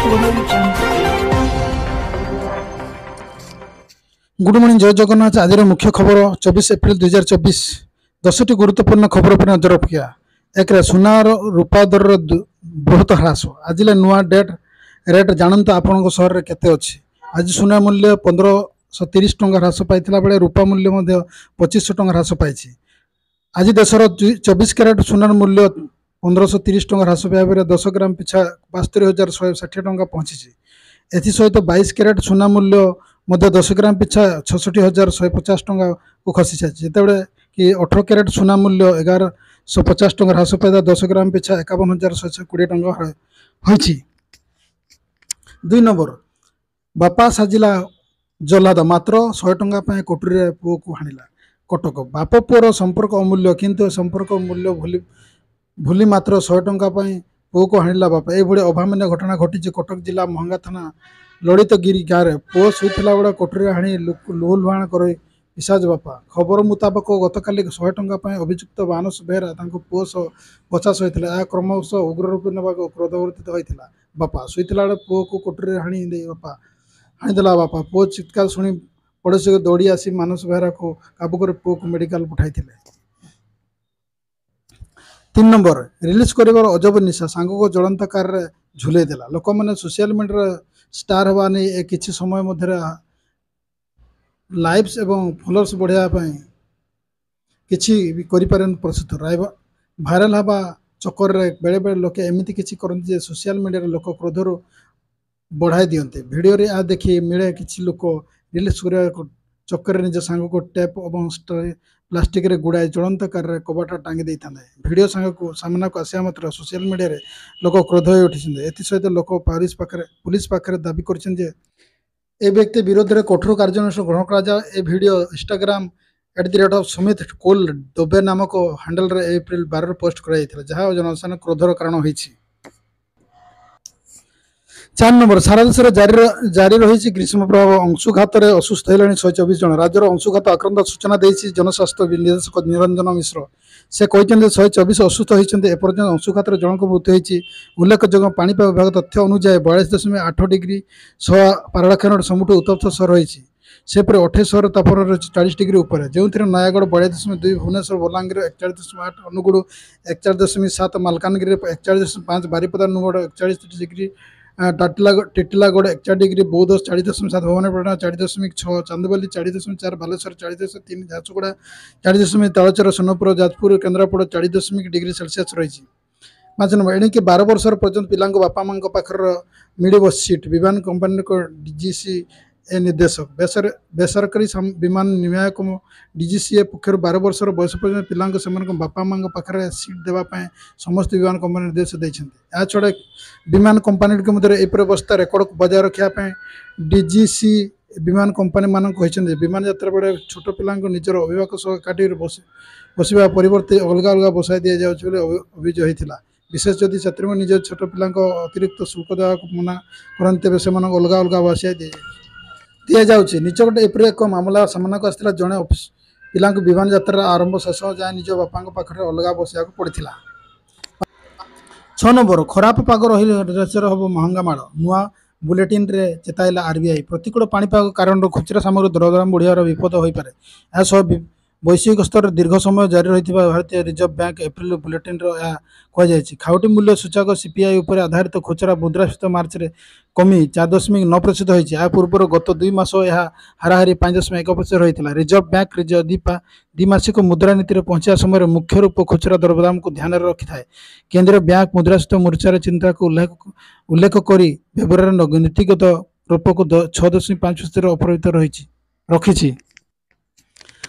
Good morning जय जगन्नाथ। आज मुख्य खबर 24 एप्रिल 2024 10टी गुरुत्वपूर्ण खबर पर नजर रखिया। एक सुनार रूपा दर बहुत ह्रास। आज नुआ रेट जानते आपण सहर केते अच्छी। आज सुना मूल्य 1530 टंका ह्रास पाइला बेले रूपा मूल्य 2500 टंका ह्रास पाई। आज देशर 24 कैरेट सुनार मूल्य 1530 टंका ह्रास पाइबा 10 ग्राम पिछा 72,160 टंका पहुंची। एसत 22 कैरेट सुना मूल्य 10 ग्राम पिछा 66,150 टंका को खसी सारी। जितेबाला कि 18 कैरेट सुना मूल्य 1150 टंका ह्रास पाई 10 ग्राम पिछा 51,120 टंका होइछि। 2 नंबर बापा साजिला जल्लाद मात्र 100 टंका कोटरी पुओ को हाणिला। कटक बाप पुओर संपर्क अमूल्य किंतु संपर्क मूल्य भूली मात्र 100 टंका पुओ को हाणिला बापा। यह अभावन घटना घटी कटक जिला महंगा थाना ललितगिरी गाँव में पुओ शुला बेले कोठरी हाणी लुहुलुहाण कर पिशाच बापा। खबर मुताबक गतकाली 100 टंका अभियुक्त मानस बेहरा पुओ सह पचास होता। क्रमश उग्र रूप ने क्रोधवर्तित होता। बापा शुला बेले पुओ को कोठरी हाणी बापा हाणीदेला बापा। पुओ चित्कार शुणी पड़ोशी को दौड़ी आसी मानस बेहरा को काबू कर पुओ को मेडिकल पठाई। 3 नंबर रिलीज कर अजब निशा सांग को जलंत कार झुले देला। लोक मैंने सोशल मीडिया स्टार हवा नहीं किसी समय मध्य लाइव्स एवं फॉलोअर्स बढ़ावाई किसी भी करें प्रस्तुत भाइराल हवा चक्कर बेले बेले लोके एमती किसी करते सोशल मीडिया लोक क्रोधर बढ़ाई दियंते। वीडियो रे आ देखी मिले किसी लोक रिलीज कर चक्कर निज सांग को टेप और प्लास्टिक रे गुड़ाई ज्वलंत कार कबाट टांगी दे था। वीडियो सांग को सामना को आसा मात्र सोशल मीडिया रे लोक क्रोध हो उठी। एसत लोक पुलिस पाखे दाबी कर व्यक्ति विरोध में कठोर कार्यानुष्ठान ग्रहण कर। वीडियो इंस्टाग्राम @सुमित कोल दुबे नामक हैंडल रे एप्रिल 12 पोस्ट कर जहाँ जनसाधारण क्रोधर कारण होइछि। 4 नंबर सारा देश में जारी रही ग्रीष्म प्रभाव। अंशुघात असुस्थ होगा 124 जन। राज्यर अंशुघात आक्रांत सूचना देती जनस्वास्थ्य निर्देशक निरंजन मिश्र। से कहते 124 असुस्थ होती। एपर्यंत अंशुघात जनक मृत्यु होती। उल्लेखযোग्य पाणीपाग विभाग तथ्य अनुसार 42.8 डिग्री पारलाखेमुर सबुठ उत्तप्त सहर रही। सेपरि 28 सहर तापमान 40 डिग्री उपर जो नयागढ़ 42.2 भुवनेश्वर बलांगीर 41.8 अनुगुड़ 41.7 मालकानगिरी 41.5 बारिपदा नुगड़ 41 डिग्री टिटिलागढ़ 41 डिग्री बौद्ध 40.7 भुवनेश्वर 40.6 चांदबाली 40.4 बालेश्वर 40.3 झारसुगुड़ा 40 तालचेर सोनपुर जाजपुर केन्द्रापड़ा 40 डिग्री सेल्सियस रही। 5 नंबर एणिकी 12 वर्ष पर्यंत पिला बापा माँ पाखर मिल सीट विमान कंपानी को डीजीसी निर्देशक बेसरकारी विमान नियामक डीजीसीए पक्षर 12 वर्ष बयस पर्यंत पिला बापा माँ पाखे सीट देवाई समस्त विमान कंपानी निर्देश देते। छड़ा विमान कंपानी मध्य व्यवस्था रेकर्ड बजाय रखापी डीजीसी विमान कंपानी मान विमान यात्रा बेले छोट पिला निजर अभिभावक सह एकाठी बसवा परिवर्ते अलग अलग बसाई दि जाऊँगी अभियोग होता। विशेष जदि छात्री में निज छोट पिला अतिरिक्त शुल्क देवा मना करते से अलग अलग बसाई दि जाऊँगी। निचकटे एपरी एक मामला सामना को आसाला। जड़े पिला विमान यात्रा आरंभ शेष जाए निज बापा पाखे अलग बसवा पड़ा। 6 नंबर खराब पाग रही राज्यर हम महंगा माड़। नुआ बुलेटिन रे चेताइला आरबीआई। प्रतिकूल पाणीपाग कारण खुचरा सामग्री दरदाम बढ़िया विपद हो पारे। वैश्विक स्तर दीर्घ समय जारी रही भारतीय रिजर्व बैंक एप्रिल बुलेटिन कहुई। खाउटी मूल्य सूचक सीपीआई उपर आधारित खुचरा मुद्रास्फीति मार्च में कमी 4.9% होती। या पूर्व गत 2 मास यह हाराहारी 5.1% रही। रिजर्व बैंक द्विमासिक मुद्रानीति पहुंचा समय मुख्य रूप खुचरा दरदाम को ध्यान रखी था। केंद्रीय बैंक मुद्रास्फीति मोर्चार चिंता को उल्लेख कर फेब्रुआरी नीतिगत रूप को 6.5% अपरित रखी।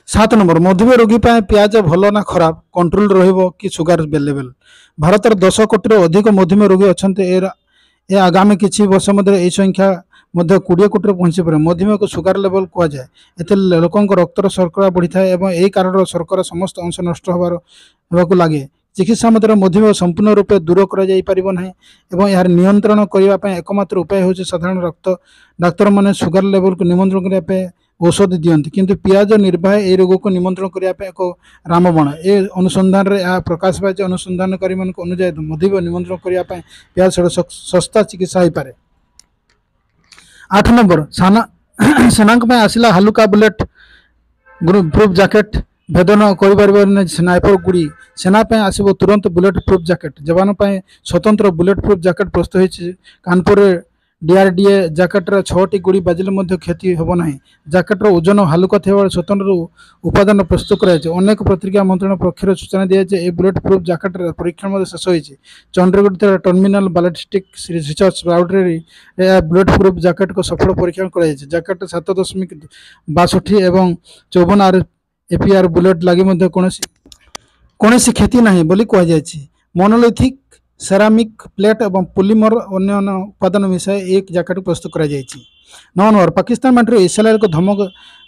7 नंबर मधुमेह रोगी प्याज भल ना खराब कंट्रोल रहिबो कि सुगर लेवल। भारत 10 कोटी अधिक मधुमेह रोगी अच्छा। आगामी किसी वर्ष मध्य यह संख्या 20 कोटी पहुंची पारे। मधुमेह को सुगर लेवल कहुए। एते लोकों रक्तर शर्करा बढ़ी था और यही कारण शर्करा समस्त अंश नष्ट होगा लगे। चिकित्सा मध्य मधुमेह संपूर्ण रूपे दूर कर यार नियंत्रण करने एकमात्र उपाय हूँ साधारण रक्त डाक्तर मैंने सुगर लेवल को नियंत्रण करने औषध दियंती किंतु पियाज निर्वाह ए रोग को निमंत्रण करने एक रामबाण। ए अनुसंधान रे प्रकाश पाए अनुसंधानकारी अनुसार मधुमेह निमंत्रण करने पियाज सस्ता चिकित्सा हो पारे। आठ नंबर साना सेनांक में आसिला हालुका बुलेट प्रूफ जैकेट भेदन कर स्नाइपर गुड़ी सेना आसब तुरंत बुलेट प्रूफ जैकेट जवान स्वतंत्र बुलेट प्रूफ जैकेट प्रस्तुत होती कानपुर डीआरडीए जैकेटर 6टी गुड़ी बाजिले क्षति होब ना जैकेटर ओजन हालुका थे स्वतंत्र उपादान प्रस्तुत कर अनेक प्रतिरक्षा मंत्रालय पक्षर सूचना दिए बुलेट प्रूफ जैकेटर परीक्षण शेष होती Chandigarh terminal ballistic research laboratory bullet proof jacket को सफल परीक्षण कर जैकेट 7.62 एवं 54 आर एपीआर बुलेट लगी कौन क्षति ना बोली कहुई मोनोलिथिक सेरामिक प्लेट और पॉलीमर अन्य उपादान मिसाई एक जैकेट प्रस्तुत कर 9 नंबर पाकिस्तान मेट्रो इस्राएल को धमक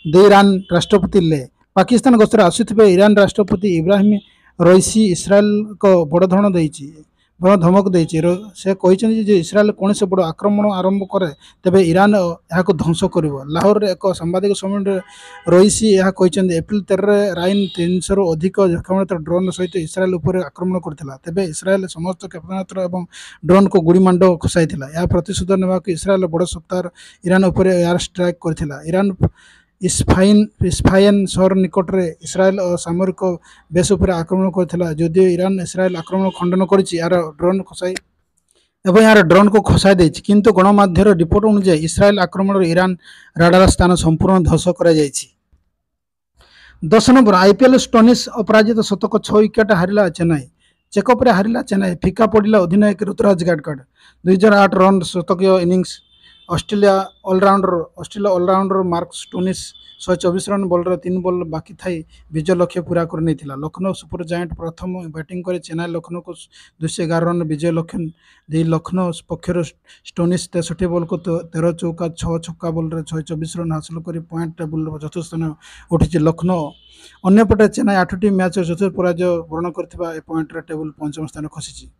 दे ईरान राष्ट्रपति ले पाकिस्तान गस्तर आसुथिबे ईरान राष्ट्रपति इब्राहिम रईसी इस्राएल को बड़ धरण देइछि बड़ धमक देइछि से कहिसें जे इस्राएल कौन से बड़ आक्रमण आरंभ करे तेबे ईरान यहाँ ध्वंस करिवो लाहौर एक सांबादिक सम्मेलन रईसी यह कहिसें एप्रिल 13 राइन 300 रु अधिक क्षेपणास्त्र ड्रोन सहित इस्राएल उपर आक्रमण करथिला तेबे इस्राएल समस्त क्षेपणास्त्र एवं ड्रोन को गुड़ीमांड खसाइथिला या प्रतिशोध नेबाक इस्राएल बड़ सप्ताह ईरान उपर एयर स्ट्राइक करथिला ईरान इस्फायन सहर निकट में इस्राएल और सामरिक बेस उपर आक्रमण करथिला जदियो ईरान इस्राएल आक्रमण खंडन करिछि यार ड्रोन खसाई एवं यार ड्रोन को खसाई देछि किंतु गणमाध्यम रिपोर्ट अनुसार इस्राएल आक्रमण ईरान राडार स्थान संपूर्ण ध्वंस कर 10 नंबर आईपीएल स्टोनिश अपराजित शतक 6 विकेट हारिला चेन्नई चेकअप हारिला चेन्नई फिका पड़ा अधिनायक ऋतुराज गायकवाड़ 2008 रन शतकीय innings Australia allrounder Mark Stoinis 124 run ball 3 ball बाकी थी विजय लक्ष्य पूरा कर नहीं लखनऊ सुपर जायंट प्रथम बैटिंग कर चेन्नई लखनऊ को 211 रन विजय लक्ष्य दे लखनऊ पक्षर स्टोनिश 63 बॉल को 13 चौका 6 छक्का बॉल 124 रन हासिल कर पॉइंट टेबुल चतुर्थ स्थान उठी लखनऊ अन्यपटे चेन्नई 8टी मैच चतुर्थ पराजय वर्ण कर पॉइंट टेबुल पंचम स्थान खसी।